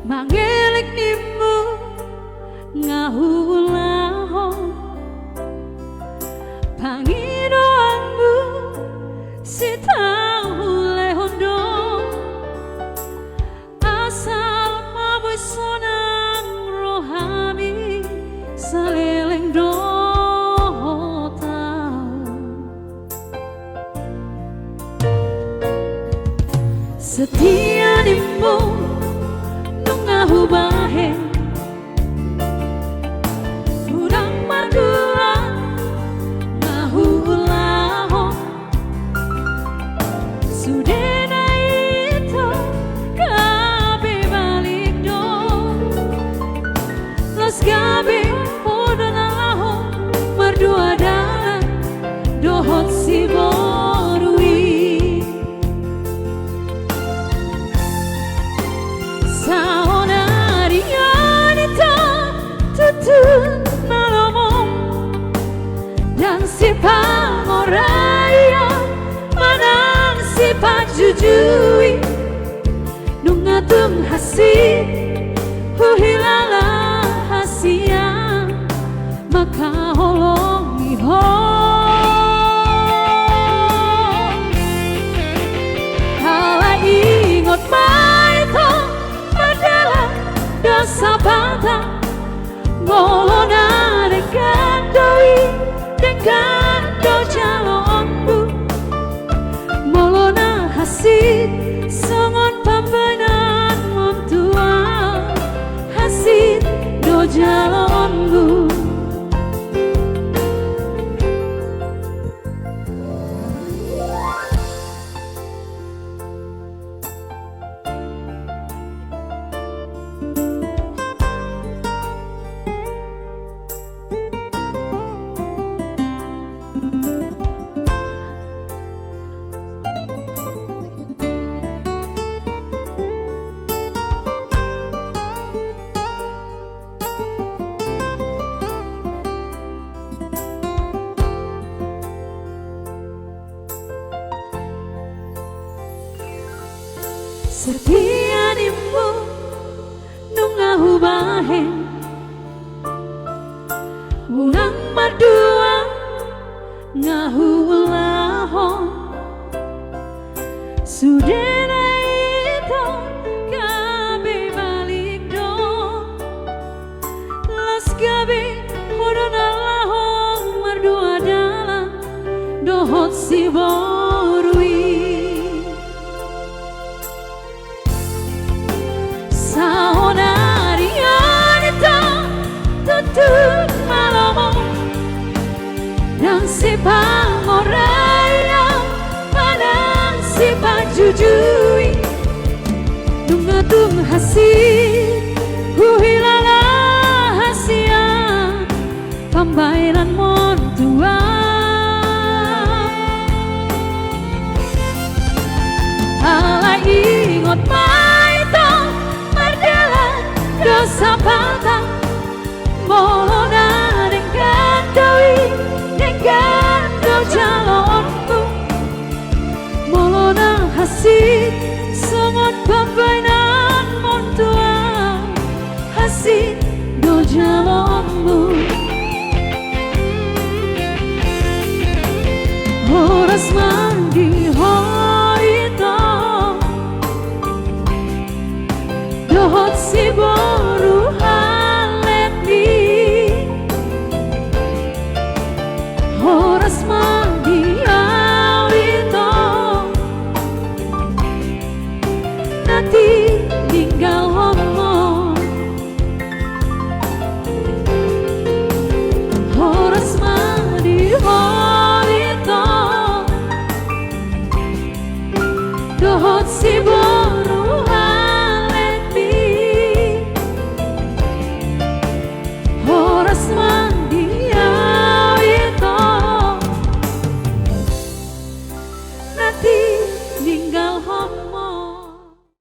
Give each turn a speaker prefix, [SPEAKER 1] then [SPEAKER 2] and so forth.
[SPEAKER 1] mangelik nimu ngahulaho panginoanmu si tahu lehondo asal mabusonang rohami saleleng do setia nimu nungahubahe urang mardua ngahulaho sudena itu kabe balik do los gabe podanaho mardua dalan dohot si borui dan si pangoraya manang si pajujui nungatung hasi huhilala hasia maka holongi ho kala ingot maito adalah dosa batang ngolona dengan doi dengan do jalonmu molona hasid songon pambanan montua hasid do jalonmu setia nimu nungahubahe urang mardua ngahulaho sudena itu kabe balik do las gabe hodonalaho mardua dalam dohot si borui dan si pangoraya padang si pajujui nungatung hasil huhilala hasia pambairan montua ala ingot maito mardela dosa patang molona dengan doi dengan do jalonmu molona hasid songon pambainan montua hasid do jalonmu horas mandi hoito dohot si boru horas mandi awito nanti